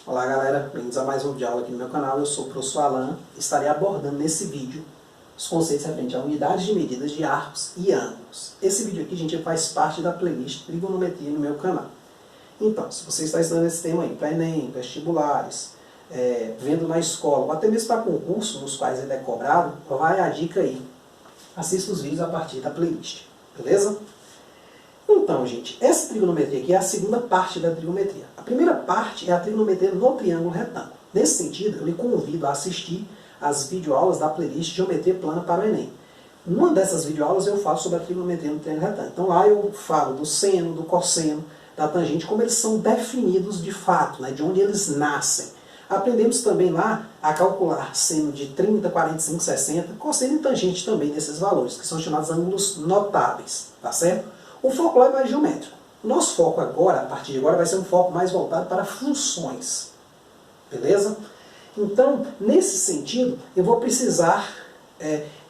Olá galera, bem-vindos a mais um vídeo aula aqui no meu canal. Eu sou o professor Alan e estarei abordando nesse vídeo os conceitos referentes a unidades de medidas de arcos e ângulos. Esse vídeo aqui, gente, faz parte da playlist Trigonometria no meu canal. Então, se você está estudando esse tema aí para Enem, vestibulares, vendo na escola, ou até mesmo para concurso nos quais ele é cobrado, vai a dica aí. Assista os vídeos a partir da playlist, beleza? Então, gente, essa trigonometria aqui é a segunda parte da trigonometria. A primeira parte é a trigonometria no triângulo retângulo. Nesse sentido, eu lhe convido a assistir as videoaulas da playlist Geometria Plana para o Enem. Numa dessas videoaulas eu falo sobre a trigonometria no triângulo retângulo. Então lá eu falo do seno, do cosseno, da tangente, como eles são definidos de fato, né, de onde eles nascem. Aprendemos também lá a calcular seno de 30, 45, 60, cosseno e tangente também desses valores, que são chamados ângulos notáveis, tá certo? O foco lá é mais geométrico. O nosso foco agora, a partir de agora, vai ser um foco mais voltado para funções. Beleza? Então, nesse sentido, eu vou precisar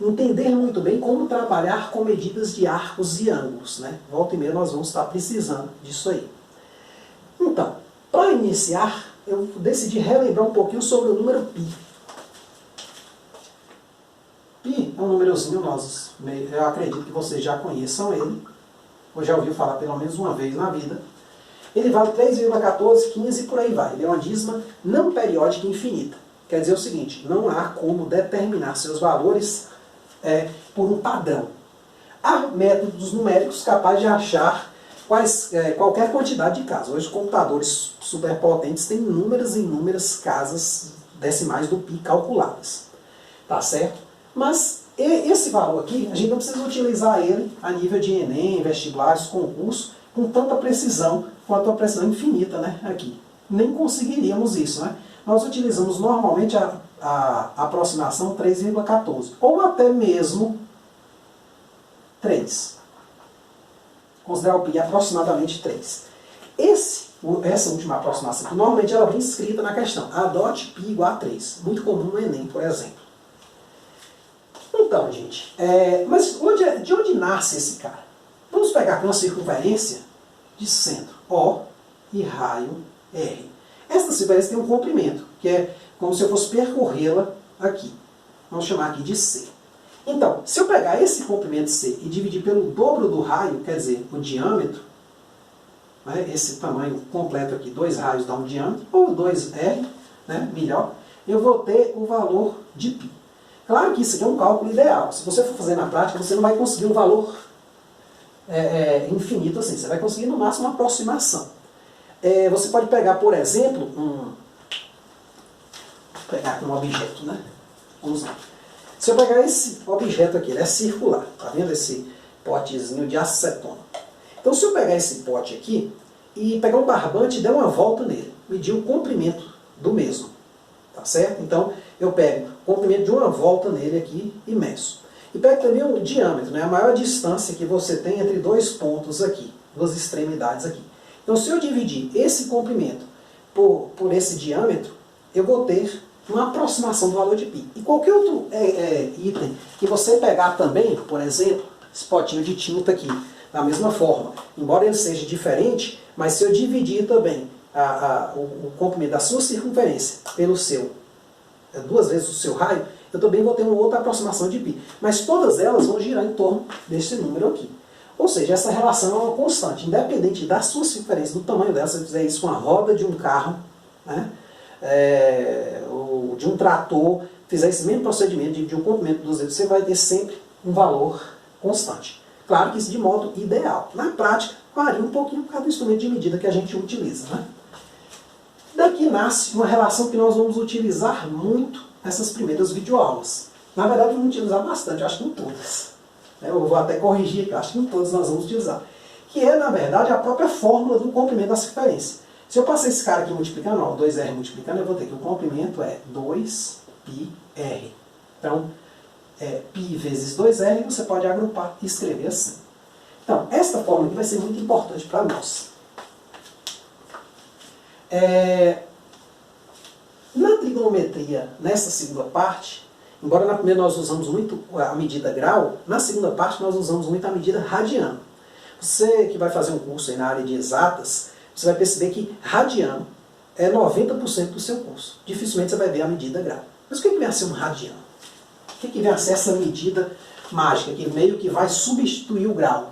entender muito bem como trabalhar com medidas de arcos e ângulos, né? Volta e meia nós vamos estar precisando disso aí. Então, para iniciar, eu decidi relembrar um pouquinho sobre o número π. Π é um númerozinho, eu acredito que vocês já conheçam ele, ou já ouviu falar pelo menos uma vez na vida. Ele vale 3,14, 15 e por aí vai. Ele é uma dízima não periódica infinita. Quer dizer o seguinte, não há como determinar seus valores por um padrão. Há métodos numéricos capazes de achar qualquer quantidade de casas. Hoje, computadores superpotentes têm inúmeras e inúmeras casas decimais do π calculadas. Tá certo? Mas esse valor aqui, a gente não precisa utilizar ele a nível de Enem, vestibulares, concurso, com tanta precisão quanto a precisão infinita, né, aqui. Nem conseguiríamos isso, né? Nós utilizamos normalmente a aproximação 3,14, ou até mesmo 3. Considerar o π aproximadamente 3. Essa última aproximação, que normalmente ela vem escrita na questão, adote π igual a 3. Muito comum no Enem, por exemplo. Então, gente, mas de onde nasce esse cara? Vamos pegar aqui uma circunferência de centro O e raio R. Esta circunferência tem um comprimento, que é como se eu fosse percorrê-la aqui. Vamos chamar aqui de C. Então, se eu pegar esse comprimento C e dividir pelo dobro do raio, quer dizer, o diâmetro, né, esse tamanho completo aqui, 2 raios dá um diâmetro, ou 2R, né, melhor, eu vou ter o valor de π. Claro que isso aqui é um cálculo ideal. Se você for fazer na prática, você não vai conseguir um valor infinito assim. Você vai conseguir no máximo uma aproximação. Você pode pegar, por exemplo, vou pegar aqui um objeto, né? Vamos lá. Se eu pegar esse objeto aqui, ele é circular. Tá vendo esse potezinho de acetona? Então, se eu pegar esse pote aqui e pegar um barbante e der uma volta nele, medir o comprimento do mesmo. Tá certo? Então, eu pego o comprimento de uma volta nele aqui e meço. E pego também o diâmetro, né? A maior distância que você tem entre dois pontos aqui, duas extremidades aqui. Então, se eu dividir esse comprimento por esse diâmetro, eu vou ter uma aproximação do valor de π. E qualquer outro item que você pegar também, por exemplo, esse potinho de tinta aqui, da mesma forma, embora ele seja diferente, mas se eu dividir também o comprimento da sua circunferência pelo seu, 2 vezes o seu raio, eu também vou ter uma outra aproximação de π. Mas todas elas vão girar em torno desse número aqui. Ou seja, essa relação é uma constante, independente da sua circunferência, do tamanho dela. Se eu fizer isso com a roda de um carro, né, ou de um trator, fizer esse mesmo procedimento de dividir o comprimento dos dedos, você vai ter sempre um valor constante. Claro que isso de modo ideal. Na prática, varia um pouquinho por causa do instrumento de medida que a gente utiliza, né? Daqui nasce uma relação que nós vamos utilizar muito nessas primeiras videoaulas. Na verdade, vamos utilizar bastante, eu acho que em todas. Eu vou até corrigir aqui, eu acho que em todas nós vamos utilizar. Que é, na verdade, a própria fórmula do comprimento da circunferência. Se eu passar esse cara aqui multiplicando, ó, 2R multiplicando, eu vou ter que o comprimento é 2πr. Então, π vezes 2R, você pode agrupar e escrever assim. Então, esta fórmula aqui vai ser muito importante para nós. Na trigonometria, nessa segunda parte, embora na primeira nós usamos muito a medida grau, na segunda parte nós usamos muito a medida radiano. Você que vai fazer um curso aí na área de exatas, você vai perceber que radiano é 90% do seu curso. Dificilmente você vai ver a medida grau. Mas o que vem a ser um radiano? O que vem a ser essa medida mágica, que meio que vai substituir o grau?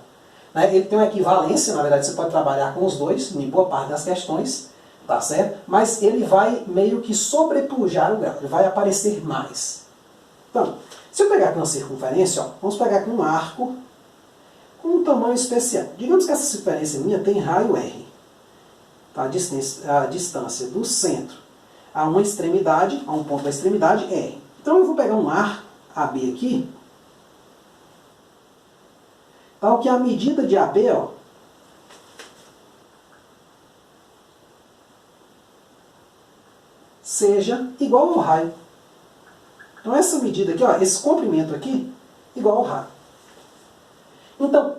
Né? Ele tem uma equivalência, na verdade você pode trabalhar com os dois, em boa parte das questões, tá certo? Mas ele vai meio que sobrepujar o grau, ele vai aparecer mais. Então, se eu pegar aqui uma circunferência, ó, vamos pegar aqui um arco com um tamanho especial. Digamos que essa circunferência minha tem raio R. Tá? A distância do centro a uma extremidade, a um ponto da extremidade, R. Então eu vou pegar um arco AB aqui, tal que a medida de AB, ó, seja igual ao raio. Então essa medida aqui, ó, esse comprimento aqui, igual ao raio. Então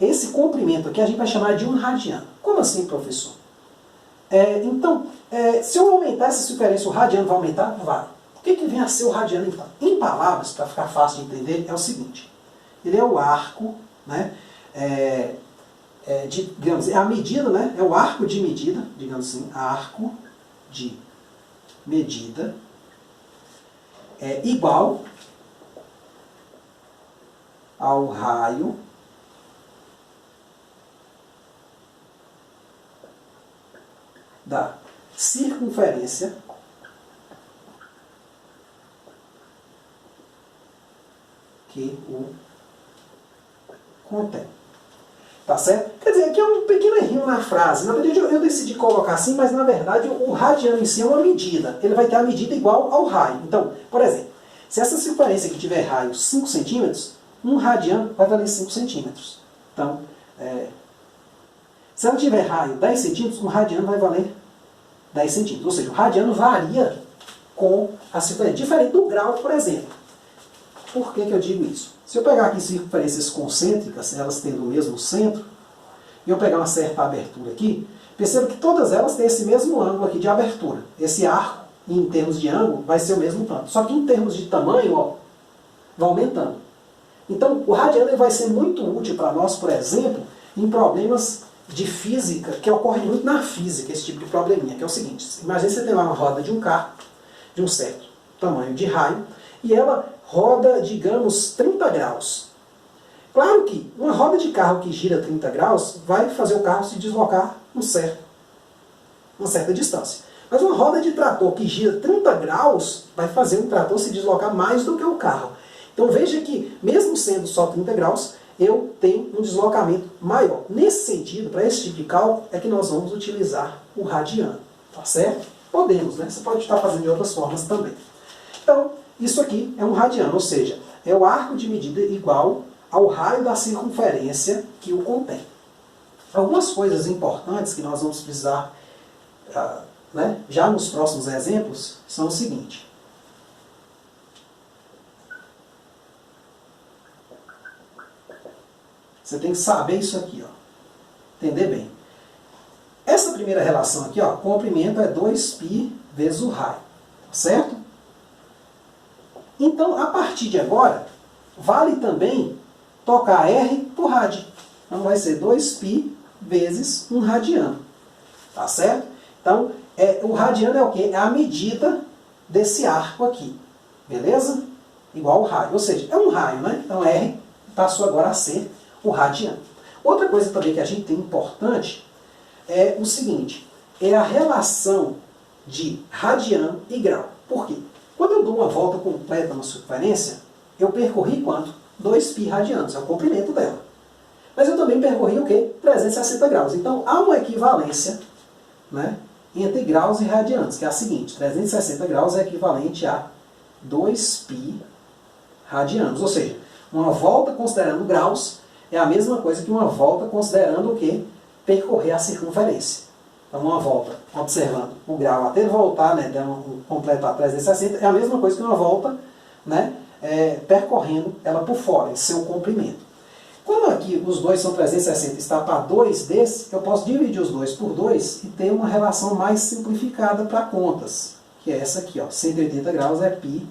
esse comprimento aqui a gente vai chamar de um radiano. Como assim, professor? Se eu aumentar essa circunferência, o radiano vai aumentar? Vai. O que vem a ser o radiano então? Em palavras, para ficar fácil de entender, é o seguinte. Ele é o arco, né? Digamos, é a medida, né? É o arco de medida, digamos assim, arco de medida é igual ao raio da circunferência que o contém. Tá certo? Quer dizer, aqui é um pequeno errinho na frase. Na verdade, eu decidi colocar assim, mas na verdade o radiano em si é uma medida. Ele vai ter a medida igual ao raio. Então, por exemplo, se essa circunferência aqui tiver raio 5 centímetros, um radiano vai valer 5 centímetros. Então, se ela tiver raio 10 centímetros, um radiano vai valer 10 centímetros. Ou seja, o radiano varia com a circunferência. Diferente do grau, por exemplo. Por que eu digo isso? Se eu pegar aqui circunferências concêntricas, elas tendo o mesmo centro, e eu pegar uma certa abertura aqui, perceba que todas elas têm esse mesmo ângulo aqui de abertura. Esse arco, em termos de ângulo, vai ser o mesmo tanto. Só que em termos de tamanho, ó, vai aumentando. Então, o radiano ele vai ser muito útil para nós, por exemplo, em problemas de física, que ocorre muito na física, esse tipo de probleminha, que é o seguinte. Imagine você tem lá uma roda de um carro, de um certo tamanho de raio, e ela roda, digamos, 30 graus. Claro que uma roda de carro que gira 30 graus vai fazer o carro se deslocar uma certa distância. Mas uma roda de trator que gira 30 graus vai fazer o trator se deslocar mais do que o carro. Então veja que, mesmo sendo só 30 graus, eu tenho um deslocamento maior. Nesse sentido, para esse tipo de cálculo, é que nós vamos utilizar o radiano. Tá certo? Podemos, né? Você pode estar fazendo de outras formas também. Então, isso aqui é um radiano, ou seja, é o arco de medida igual ao raio da circunferência que o contém. Algumas coisas importantes que nós vamos precisar, já nos próximos exemplos, são o seguinte. Você tem que saber isso aqui, ó. Entender bem. Essa primeira relação aqui, ó, comprimento é 2π vezes o raio. Certo? Então, a partir de agora, vale também trocar R por rádio. Então vai ser 2π vezes 1 radiano. Tá certo? Então, o radiano é o quê? É a medida desse arco aqui. Beleza? Igual ao raio. Ou seja, é um raio, né? Então R passou agora a ser o radiano. Outra coisa também que a gente tem importante é o seguinte. É a relação de radiano e grau. Por quê? Quando eu dou uma volta completa na circunferência, eu percorri quanto? 2π radianos, é o comprimento dela. Mas eu também percorri o quê? 360 graus. Então, há uma equivalência, né, entre graus e radianos, que é a seguinte. 360 graus é equivalente a 2π radianos. Ou seja, uma volta considerando graus é a mesma coisa que uma volta considerando o quê? Percorrer a circunferência. Então, uma volta observando o grau até voltar, né, completar 360, é a mesma coisa que uma volta, né, percorrendo ela por fora, em seu comprimento. Como aqui os dois são 360 e está para 2 desses, eu posso dividir os dois por 2 e ter uma relação mais simplificada para contas, que é essa aqui, ó, 180 graus é π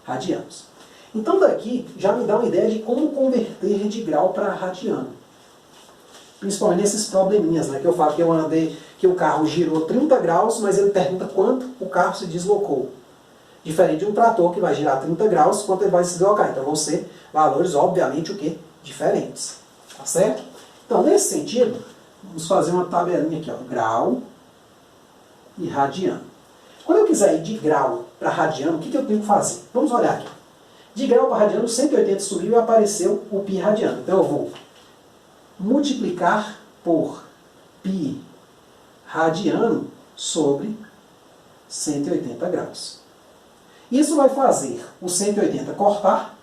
radianos. Então daqui já me dá uma ideia de como converter de grau para radiano. principalmente nesses probleminhas, né, que eu falo que eu andei, que o carro girou 30 graus, mas ele pergunta quanto o carro se deslocou. Diferente de um trator que vai girar 30 graus, quanto ele vai se deslocar. Então vão ser valores, obviamente, o quê? Diferentes. Tá certo? Então, nesse sentido, vamos fazer uma tabelinha aqui, ó, grau e radiano. Quando eu quiser ir de grau para radiano, o que eu tenho que fazer? Vamos olhar aqui. De grau para radiano, 180 subiu e apareceu o π radiano. Então eu vou multiplicar por π radiano sobre 180 graus. Isso vai fazer o 180 cortar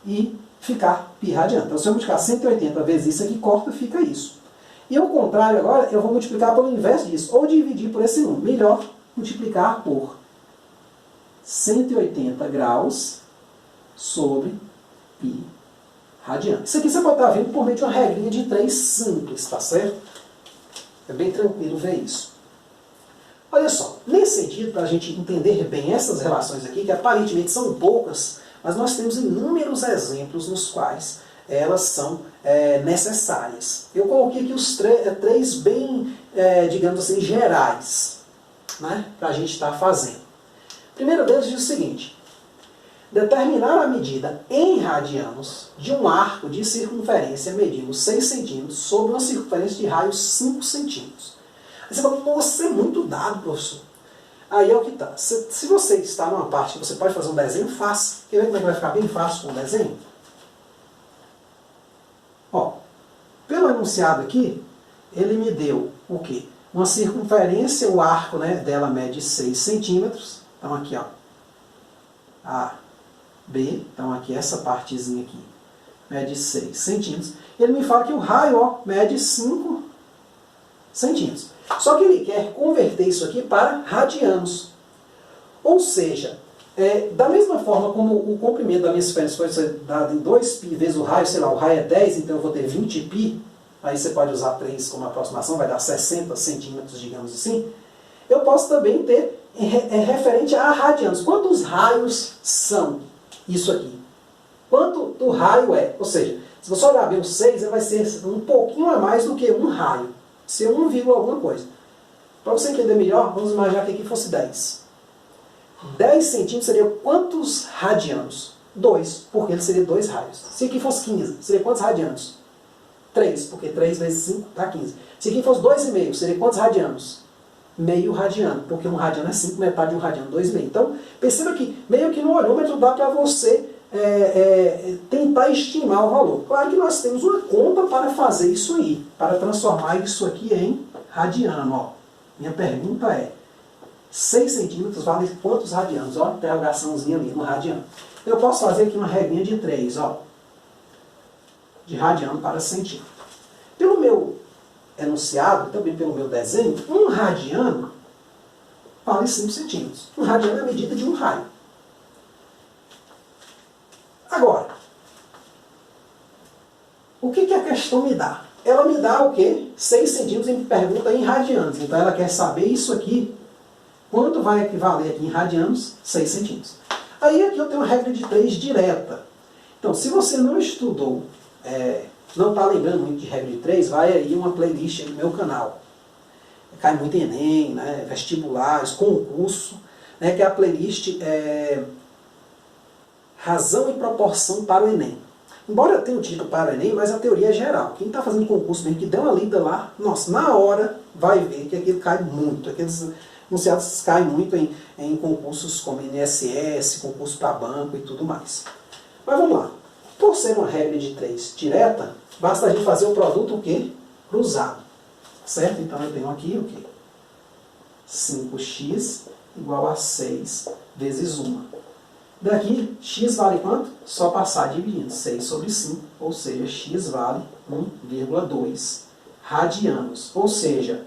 e ficar π radiano. Então se eu multiplicar 180 vezes isso aqui, corta, fica isso. E ao contrário agora, eu vou multiplicar pelo inverso disso, ou dividir por esse número. Melhor multiplicar por 180 graus sobre π radiano. Isso aqui você pode estar vendo por meio de uma regrinha de 3 simples, tá certo? É bem tranquilo ver isso. Olha só, nesse sentido, para a gente entender bem essas relações aqui, que aparentemente são poucas, mas nós temos inúmeros exemplos nos quais elas são necessárias. Eu coloquei aqui os três bem, digamos assim, gerais, né, para a gente estar fazendo. O primeiro deles diz o seguinte: determinar a medida em radianos de um arco de circunferência medindo 6 centímetros sobre uma circunferência de raio 5 centímetros. Aí você fala, nossa, é muito dado, professor. Aí é o que está. Se você está numa parte que você pode fazer um desenho, faça. Quer ver como é que vai ficar bem fácil com o desenho? Ó, pelo enunciado aqui, ele me deu o quê? Uma circunferência, o arco, né, dela mede 6 centímetros. Então aqui, ó, A, B, então aqui essa partezinha aqui mede 6 centímetros. Ele me fala que o raio, ó, mede 5 centímetros. Só que ele quer converter isso aqui para radianos. Ou seja, da mesma forma como o comprimento da minha circunferência foi ser dado em 2π vezes o raio, sei lá, o raio é 10, então eu vou ter 20π, aí você pode usar 3 como aproximação, vai dar 60 centímetros, digamos assim. Eu posso também ter referente a radianos. Quantos raios são isso aqui? Quanto do raio é? Ou seja, se você olhar bem o 6, ele vai ser um pouquinho a mais do que um raio. Ser 1, alguma coisa. Para você entender melhor, vamos imaginar que aqui fosse 10. 10 centímetros seria quantos radianos? 2, porque ele seria 2 raios. Se aqui fosse 15, seria quantos radianos? 3, porque 3 vezes 5 dá 15. Se aqui fosse 2,5, seria quantos radianos? Meio radiano, porque um radiano é 5, metade de um radiano, 2,5. Então, perceba que meio que no olhômetro dá para você tentar estimar o valor. Claro que nós temos uma conta para fazer isso aí, para transformar isso aqui em radiano. Ó. Minha pergunta é, 6 centímetros vale quantos radianos? Ó, interrogaçãozinha ali no radiano. Eu posso fazer aqui uma regrinha de 3, ó, de radiano para centímetro. Pelo meu enunciado, também pelo meu desenho, um radiano vale 5 centímetros. Um radiano é a medida de um raio. Agora, o que a questão me dá? Ela me dá o quê? 6 centímetros e me pergunta em radianos. Então ela quer saber isso aqui, quanto vai equivaler aqui em radianos? 6 centímetros. Aí aqui eu tenho uma regra de 3 direta. Então, se você não estudou, não está lembrando muito de regra de 3, vai aí uma playlist aí no meu canal. Cai muito em Enem, né, vestibulares, concurso, né, que é a playlist Razão e Proporção para o Enem. Embora eu tenha o título para o Enem, mas a teoria é geral. Quem está fazendo concurso mesmo, que deu uma lida lá, nossa, na hora vai ver que aquilo cai muito. Aqueles enunciados caem muito em concursos como INSS, concurso para banco e tudo mais. Mas vamos lá. Por ser uma regra de 3 direta, basta a gente fazer o produto o quê? Cruzado. Certo? Então eu tenho aqui o quê? 5x igual a 6 vezes 1. Daqui, x vale quanto? Só passar dividindo. 6 sobre 5, ou seja, x vale 1,2 radianos. Ou seja,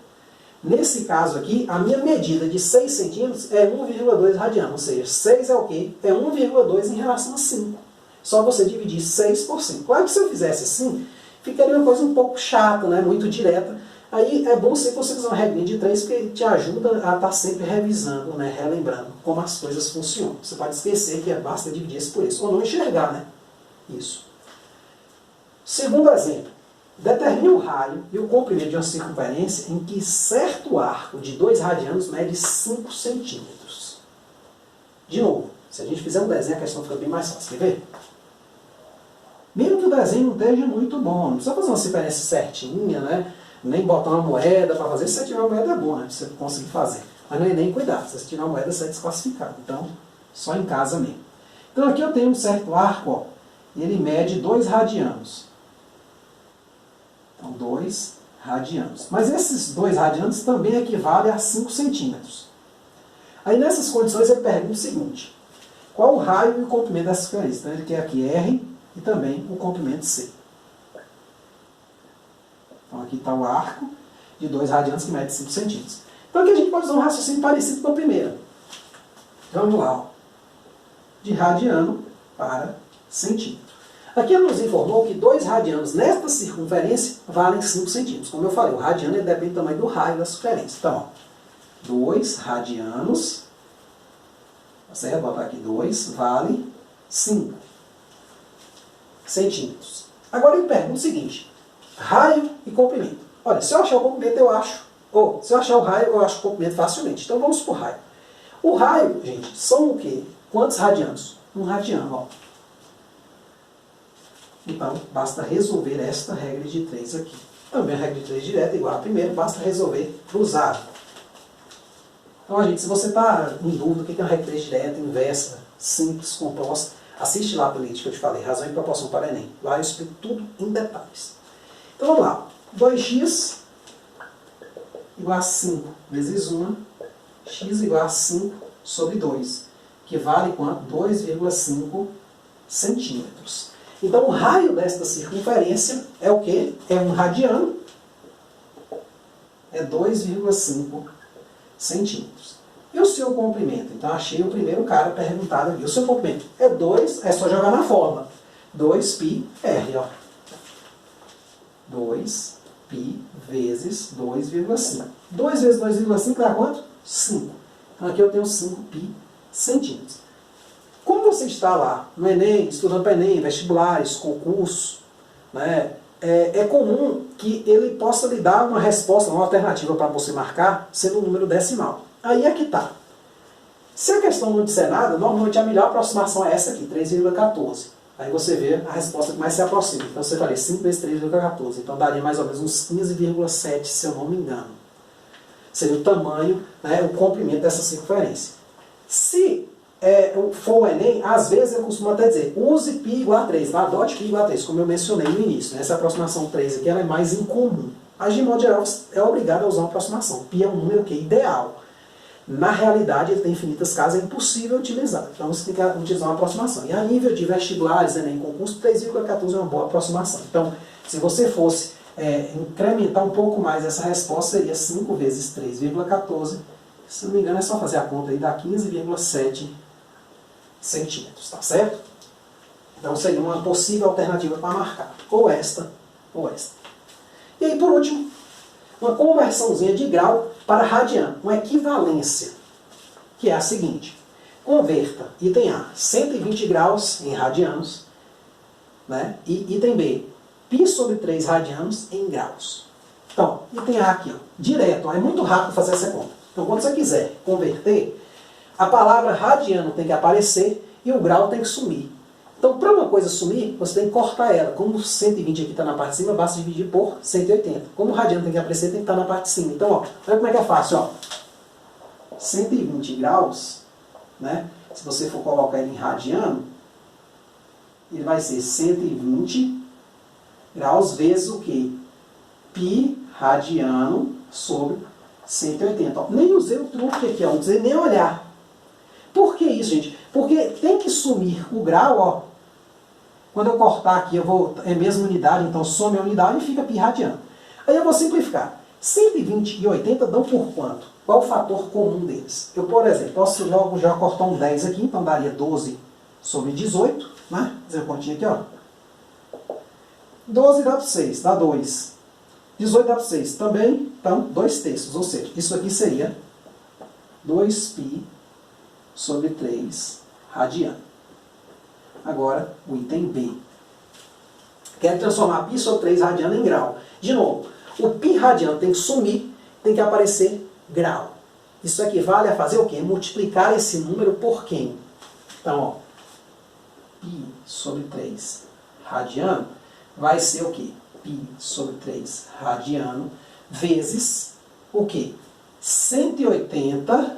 nesse caso aqui, a minha medida de 6 centímetros é 1,2 radianos. Ou seja, 6 é o quê? É 1,2 em relação a 5. Só você dividir 6 por 5. Claro que se eu fizesse assim, ficaria uma coisa um pouco chata, né? Muito direta. Aí é bom se você fizer uma regrinha de 3, porque te ajuda a estar sempre revisando, né? Relembrando como as coisas funcionam. Você pode esquecer que basta dividir isso por isso, ou não enxergar, né? Isso. Segundo exemplo. Determine o raio e o comprimento de uma circunferência em que certo arco de 2 radianos mede 5 centímetros. De novo, se a gente fizer um desenho, a questão fica bem mais fácil. Quer ver? Mesmo que o desenho não esteja muito bom, não precisa fazer uma circunferência certinha, né? Nem botar uma moeda para fazer. Se você tiver uma moeda é bom, né? Você conseguir fazer. Mas não é nem cuidado. Se você tiver uma moeda, você é desclassificado. Então, só em casa mesmo. Então aqui eu tenho um certo arco, ó. Ele mede 2 radianos. Então, 2 radianos. Mas esses 2 radianos também equivalem a 5 centímetros. Aí nessas condições ele pergunta o seguinte: qual o raio e o comprimento dessa circunferência? Então ele quer aqui R e também o comprimento C. Então aqui está o arco de 2 radianos que mede 5 centímetros. Então aqui a gente pode usar um raciocínio parecido com a primeira. Vamos lá, ó. De radiano para centímetro. Aqui ele nos informou que 2 radianos nesta circunferência valem 5 centímetros. Como eu falei, o radiano ele depende do tamanho do raio da circunferência. Então, ó, 2 radianos, tá certo? Vou botar aqui 2, vale 5 centímetros. Agora ele pergunta o seguinte: raio e comprimento. Olha, se eu achar o comprimento, eu acho. Ou, se eu achar o raio, eu acho o comprimento facilmente. Então vamos por raio. O raio, gente, são o quê? Quantos radianos? 1 radiano, ó. Então, basta resolver esta regra de 3 aqui. Também a regra de 3 direta é igual à primeira, basta resolver cruzado. Então, gente, se você está em dúvida o que é uma regra de 3 direta, inversa, simples, composta, assiste lá a playlist que eu te falei, razão e proporção para Enem. Lá eu explico tudo em detalhes. Então, vamos lá. 2x igual a 5 vezes 1, x igual a 5 sobre 2, que vale quanto? 2,5 centímetros. Então, o raio desta circunferência é o quê? É 1 radiano, é 2,5 centímetros. E o seu comprimento? Então, achei o primeiro cara perguntado aqui. O seu comprimento é 2, é só jogar na fórmula. 2πr, ó. 2π vezes 2,5. 2 vezes 2,5 dá quanto? 5. Então, aqui eu tenho 5π centímetros. Como você está lá no Enem, estudando para Enem, vestibulares, concurso, né, é comum que ele possa lhe dar uma resposta, uma alternativa para você marcar, sendo um número decimal. Aí é que está. Se a questão não disser nada, normalmente a melhor aproximação é essa aqui, 3,14. Aí você vê a resposta que mais se aproxima. Então você faria 5 vezes 3,14. Então daria mais ou menos uns 15,7, se eu não me engano. Seria o tamanho, né, o comprimento dessa circunferência. Se for o Enem, às vezes eu costumo até dizer, use π igual a 3, tá? Adote π igual a 3, como eu mencionei no início. Né? Essa aproximação 3 aqui ela é mais incomum. Mas de modo geral é obrigado a usar uma aproximação. π é um número que é ideal. Na realidade, ele tem infinitas casas, é impossível utilizar. Então você tem que utilizar uma aproximação. E a nível de vestibulares, Enem, concurso, 3,14 é uma boa aproximação. Então, se você fosse incrementar um pouco mais essa resposta, seria 5 vezes 3,14. Se não me engano, é só fazer a conta aí, dá 15,7 centímetros, tá certo? Então seria uma possível alternativa para marcar. Ou esta, ou esta. E aí, por último, uma conversãozinha de grau para radiano, uma equivalência, que é a seguinte: converta item A, 120 graus em radianos, né? E item B, π sobre 3 radianos em graus. Então, item A aqui, ó, direto, ó, é muito rápido fazer essa conta. Então, quando você quiser converter, a palavra radiano tem que aparecer e o grau tem que sumir. Então, para uma coisa sumir, você tem que cortar ela. Como 120 aqui está na parte de cima, basta dividir por 180. Como o radiano tem que aparecer, tem que estar na parte de cima. Então, ó, olha como é que é fácil. Ó. 120 graus, né? Se você for colocar ele em radiano, ele vai ser 120 graus vezes o quê? Π radiano sobre 180. Ó. Nem usei o truque aqui, ó, não precisei nem olhar. Por que isso, gente? Porque tem que sumir o grau, ó. Quando eu cortar aqui, é a mesma unidade, então some a unidade e fica π radiano. Aí eu vou simplificar. 120 e 80 dão por quanto? Qual o fator comum deles? Eu, por exemplo, posso logo já cortar um 10 aqui, então daria 12 sobre 18, né? Fazer a continha aqui, ó. 12 dá para 6, dá 2. 18 dá para 6 também, então 2/3, ou seja, isso aqui seria 2π sobre 3 radiano. Agora, o item B. Quero transformar π sobre 3 radiano em grau. De novo, o π radiano tem que sumir, tem que aparecer grau. Isso equivale a fazer o quê? Multiplicar esse número por quem? Então, ó, π sobre 3 radiano vai ser o quê? π sobre 3 radiano vezes o quê? 180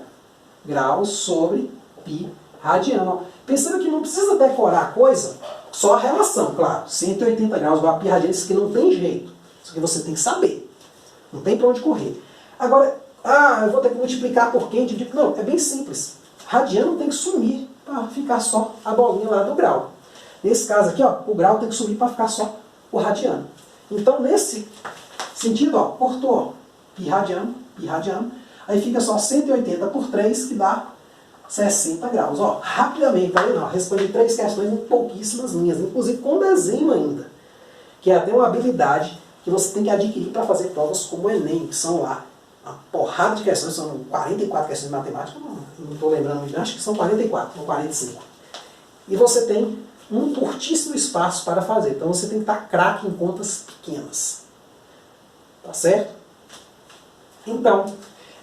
graus sobre π radiano. Pensando que não precisa decorar a coisa, só a relação, claro. 180 graus igual a π radiano, isso aqui não tem jeito. Isso aqui você tem que saber. Não tem para onde correr. Agora, eu vou ter que multiplicar por quem? Não, é bem simples. Radiano tem que sumir para ficar só a bolinha lá do grau. Nesse caso aqui, ó, o grau tem que sumir para ficar só o radiano. Então, nesse sentido, ó, cortou, ó, π radiano, aí fica só 180 por 3, que dá 60 graus. Ó, rapidamente, tá vendo? Respondi 3 questões em pouquíssimas linhas, inclusive com desenho ainda, que é até uma habilidade que você tem que adquirir para fazer provas como o Enem, que são lá uma porrada de questões, são 44 questões de matemática, não estou lembrando, acho que são 44 ou 45. E você tem um curtíssimo espaço para fazer, então você tem que estar craque em contas pequenas. Tá certo? Então,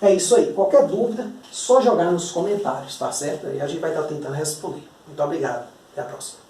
é isso aí. Qualquer dúvida, só jogar nos comentários, tá certo? E a gente vai estar tentando responder. Muito obrigado. Até a próxima.